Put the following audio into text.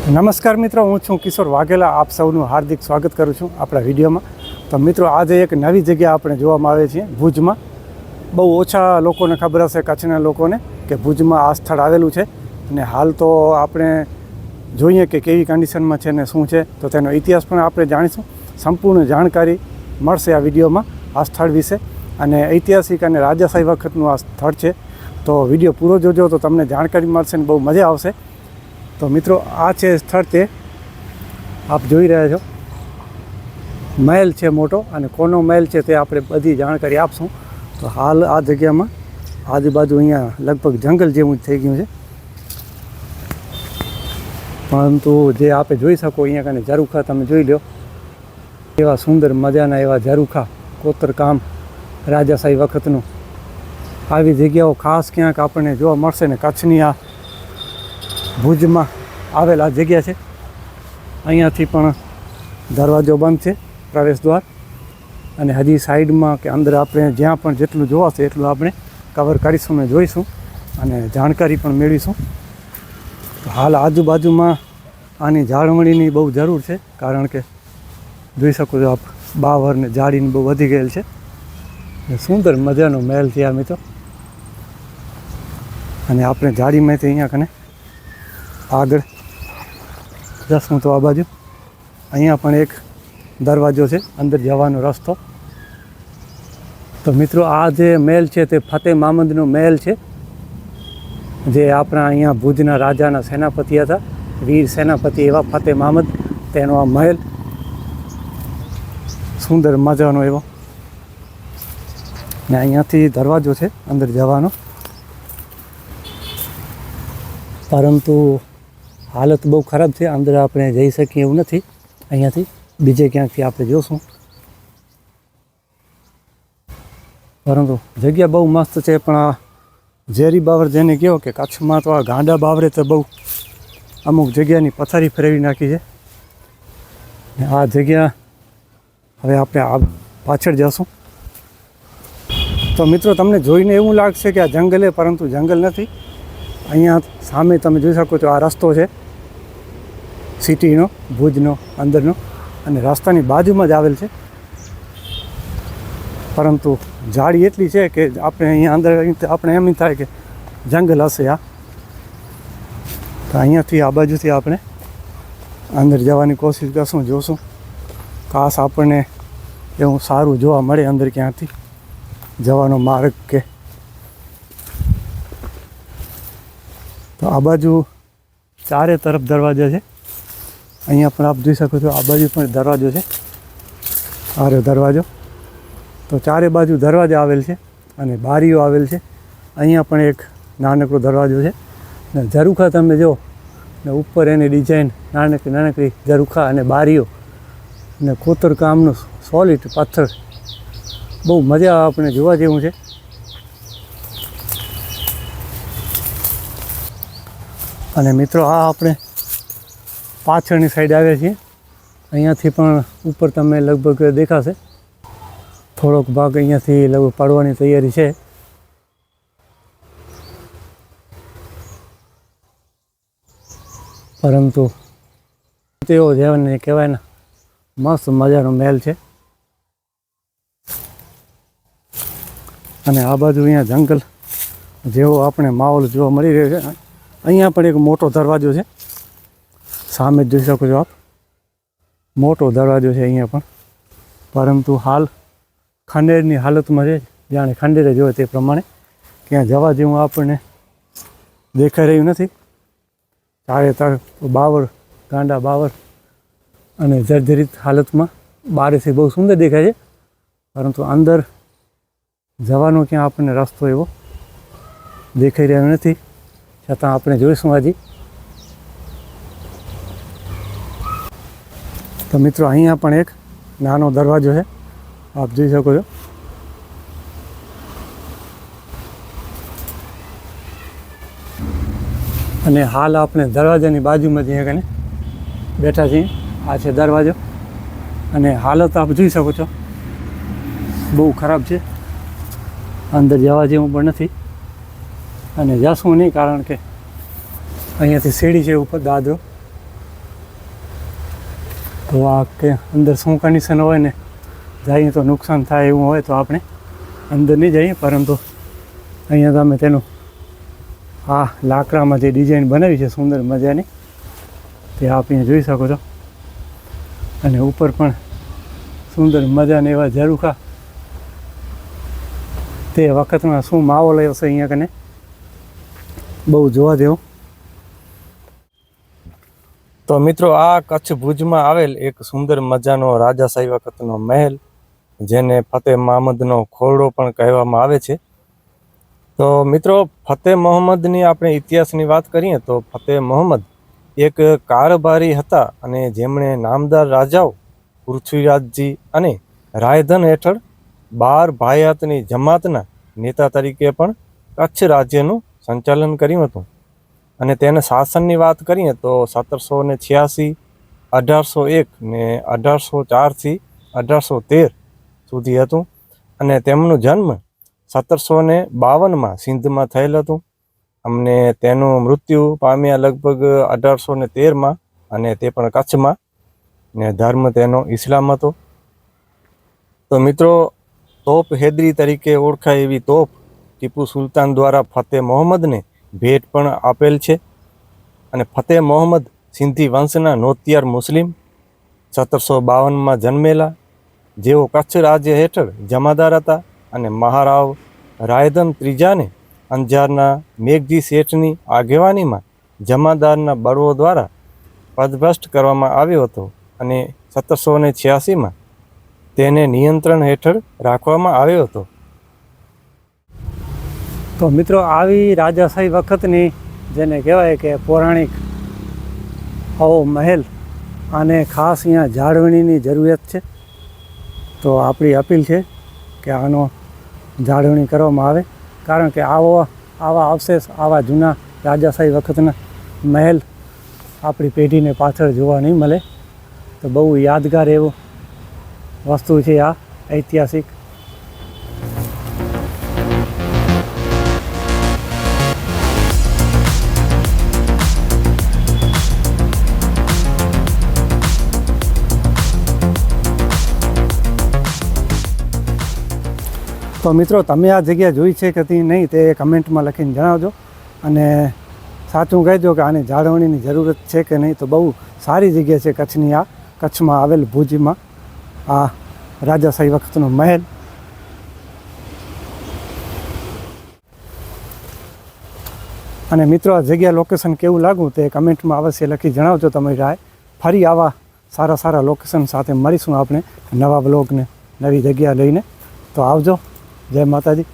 નમસ્કાર મિત્રો, હું છું કિશોર વાઘેલા. આપ સૌનું હાર્દિક સ્વાગત કરું છું આપણા વિડીયોમાં. તો મિત્રો, આજે એક નવી જગ્યા આપણે જોવામાં આવે છે ભુજમાં. બહુ ઓછા લોકોને ખબર હશે, કચ્છના લોકોને, કે ભુજમાં આ સ્થળ આવેલું છે. અને હાલ તો આપણે જોઈએ કે કેવી કન્ડિશનમાં છે ને શું છે, તો તેનો ઇતિહાસ પણ આપણે જાણીશું. સંપૂર્ણ જાણકારી મળશે આ વિડીયોમાં આ સ્થળ વિશે. અને ઐતિહાસિક અને રાજાશાહી વખતનું આ સ્થળ છે. તો વિડીયો પૂરો જોજો તો તમને જાણકારી મળશે ને બહુ મજા આવશે. તો મિત્રો, આ છે સ્થળ, તે આપ જોઈ રહ્યા છો. મહેલ છે મોટો, અને કોનો મહેલ છે તે આપણે બધી જાણકારી આપશું. તો હાલ આ જગ્યામાં આજુબાજુ અહીંયા લગભગ જંગલ જેવું જ થઈ ગયું છે. પરંતુ જે આપણે જોઈ શકો અહીંયા કને ઝરૂખા તમે જોઈ લો, એવા સુંદર મજાના એવા ઝરૂખા, કોતરકામ રાજાશાહી વખતનું. આવી જગ્યાઓ ખાસ ક્યાંક આપણને જોવા મળશે ને કચ્છની આ ભુજમાં આવેલા જગ્યા છે. અહીંયાથી પણ દરવાજો બંધ છે, પ્રવેશ દ્વાર. અને હજી સાઈડમાં કે અંદર આપણે જ્યાં પણ જેટલું જોવાશે એટલું આપણે કવર કરીશું ને જોઈશું અને જાણકારી પણ મેળવીશું. તો હાલ આજુબાજુમાં આની જાળવણીની બહુ જરૂર છે, કારણ કે જોઈ શકો છો આપ, બાવર ને જાળીને બહુ વધી ગયેલ છે. સુંદર મજાનો મહેલ છે આ મિત્રો. અને આપણે જાળીમાંથી અહીંયા કને આગળ જશું તો આ બાજુ અહીંયા પણ એક દરવાજો છે, અંદર જવાનો રસ્તો. તો મિત્રો, આ જે મહેલ છે તે ફતેહ મામદનો મહેલ છે, જે આપણા અહીંયા ભુજના રાજાના સેનાપતિ હતા, વીર સેનાપતિ એવા ફતેહ મામદ. તેનો આ મહેલ સુંદર મજાનો એવો. ને અહીંયાથી દરવાજો છે અંદર જવાનો, પરંતુ હાલત બહુ ખરાબ છે. અંદર આપણે જઈ શકીએ એવું નથી. અહીંયાથી બીજે ક્યાંકથી આપણે જોશું. પરંતુ જગ્યા બહુ મસ્ત છે. પણ આ ઝેરી બાવર જેને કહો કે કચ્છમાં તો આ ગાંડા બાવરે તો બહુ અમુક જગ્યાની પથારી ફેરવી નાખી છે. ને આ જગ્યા હવે આપણે આ પાછળ જશું. તો મિત્રો, તમને જોઈને એવું લાગશે કે આ જંગલ છે, પરંતુ જંગલ નથી. અહીંયા સામે તમે જોઈ શકો છો, આ રસ્તો છે સિટીનો, ભુજનો અંદરનો, અને રસ્તાની બાજુમાં જ આવેલ છે. પરંતુ ઝાડી એટલી છે કે આપણે અહીંયા અંદર આપણે એમ થાય કે જંગલ હશે આ. તો અહીંયાથી આ બાજુથી આપણે અંદર જવાની કોશિશ કરશું, જોશું. ખાસ આપણને એવું સારું જોવા મળે અંદર ક્યાંથી જવાનો માર્ગ કે. તો આ બાજુ ચારે તરફ દરવાજા છે. અહીંયા પણ આપ જોઈ શકો છો, આ બાજુ પણ દરવાજો છે. આરો દરવાજો. તો ચારે બાજુ દરવાજા આવેલ છે અને બારીઓ આવેલ છે. અહીંયા પણ એક નાનકડો દરવાજો છે. ને ઝરૂખા તમે જો, ને ઉપર એની ડિઝાઇન નાનકડી નાનકડી ઝરૂખા અને બારીઓ, ને કોતરકામનું સોલિડ પથ્થર. બહુ મજા આપણે જોવા જેવું છે. અને મિત્રો, આ આપણે પાછળની સાઈડ આવ્યા છીએ. અહીંયાથી પણ ઉપર તમે લગભગ દેખાશે, થોડોક ભાગ અહીંયાથી લગભગ પડવાની તૈયારી છે. પરંતુ તેઓ જેને કહેવાય ને, મસ્ત મજાનો મહેલ છે. અને આ બાજુ અહીંયા જંગલ જેવો આપણે માહોલ જોવા મળી રહ્યો છે. અહીંયા પણ એક મોટો દરવાજો છે, સામે જ જોઈ શકો છો આપ. મોટો દરવાજો છે અહીંયા પણ, પરંતુ હાલ ખંડેરની હાલતમાં છે. જાણે ખંડેરે જોઈએ તે પ્રમાણે ક્યાં જવા જેવું આપણને દેખાઈ રહ્યું નથી. ચારે તરફ બાવર, ગાંડા બાવર અને જર્જરિત હાલતમાં. બહારથી બહુ સુંદર દેખાય છે, પરંતુ અંદર જવાનો ક્યાં આપણને રસ્તો એવો દેખાઈ રહ્યો નથી. છતાં આપણે જોઈશું હજી. તો મિત્રો, અહીંયા પણ એક નાનો દરવાજો છે, આપ જોઈ શકો છો. અને હાલ આપણે દરવાજાની બાજુમાં જ અહીંયા કને બેઠા છીએ. આ છે દરવાજો. અને હાલત આપ જોઈ શકો છો, બહુ ખરાબ છે. અંદર જવા જેવું પણ નથી. અને જશું નહીં, કારણ કે અહીંયાથી સીડી છે ઉપર દાદરો, તો આ કે અંદર શું કન્ડિશન હોય ને જઈએ તો નુકસાન થાય એવું હોય તો આપણે અંદર નહીં જઈએ, પરંતુ અહીંયા તમે તેનું આ લાકડામાં જે ડિઝાઇન બનાવી છે સુંદર મજાની તે આપ અહીંયા જોઈ શકો છો. અને ઉપર પણ સુંદર મજાને એવા ઝરૂખા. તે વખતમાં શું માહોલ આવ્યો છે અહીંયા કને, બહુ જોવા જેવું. તો મિત્રો આ કચ્છ ભુજમાં આવેલ એક સુંદર મજાનો રાજાશાહી વખતનો મહેલ, જેને ફતેહ મહમ્મદનો ખોરડો પણ કહેવામાં આવે છે. તો મિત્રો ફતેહ મહમ્મદની આપણે ઇતિહાસની વાત કરીએ તો ફતેહ મહમ્મદ એક કારભારી હતા અને જેમણે નામદાર રાજાઓ પૃથ્વીરાજજી અને રાયધન હેઠળ 12 ભાયાતની જમાતના નેતા તરીકે પણ કચ્છ રાજ્યનું સંચાલન કર્યું હતું. અને તેના શાસનની વાત કરીએ તો 1786, 1801 ને 1804થી 1813 સુધી હતું. અને તેમનો જન્મ 1752માં સિંધમાં થયેલ હતું. અમને તેનું મૃત્યુ પામ્યા લગભગ 1813માં, અને તે પણ કચ્છમાં, ને ધર્મ તેનો ઇસ્લામ હતો. તો મિત્રો તોપ હૈદરી તરીકે ઓળખાય એવી તોપ ટીપુ સુલતાન દ્વારા ફતેહ મહમ્મદને ભેટ પણ આપેલ છે. અને ફતેહ મહમ્મદ સિંધી વંશના નોતિયાર મુસ્લિમ 1752માં જન્મેલા, જેઓ કચ્છ રાજ્ય હેઠળ જમાદાર હતા. અને મહારાવ રાયધન ત્રીજાને અંજારના મેઘજી શેઠની આગેવાનીમાં જમાદારના બળવો દ્વારા પદભ્રષ્ટ કરવામાં આવ્યો હતો, અને 1786માં તેને નિયંત્રણ હેઠળ રાખવામાં આવ્યો હતો. તો મિત્રો આવી રાજાશાહી વખતની જેને કહેવાય કે પૌરાણિક આવો મહેલ, આને ખાસ અહીંયા જાળવણીની જરૂરિયાત છે. તો આપણી અપીલ છે કે આનો જાળવણી કરવામાં આવે, કારણ કે આવા અવશેષ, આવા જૂના રાજાશાહી વખતના મહેલ આપણી પેઢીને પાછળ જોવા નહીં મળે. તો બહુ યાદગાર એવું વસ્તુ છે આ ઐતિહાસિક. તો મિત્રો તમે આ જગ્યા જોઈ છે કે નહીં તે કમેન્ટમાં લખીને જણાવજો, અને સાચું કહેજો કે આની જાળવણીની જરૂરત છે કે નહીં. તો બહુ સારી જગ્યા છે કચ્છની, આ કચ્છમાં આવેલ ભુજમાં આ રાજાશાહી વખતનો મહેલ. અને મિત્રો આ જગ્યા લોકેશન કેવું લાગ્યું તે કમેન્ટમાં અવશ્ય લખી જણાવજો તમારી રાય. ફરી આવા સારા સારા લોકેશન સાથે મળીશું આપણે નવા બ્લોગને, નવી જગ્યા લઈને. તો આવજો. જય માતાજી.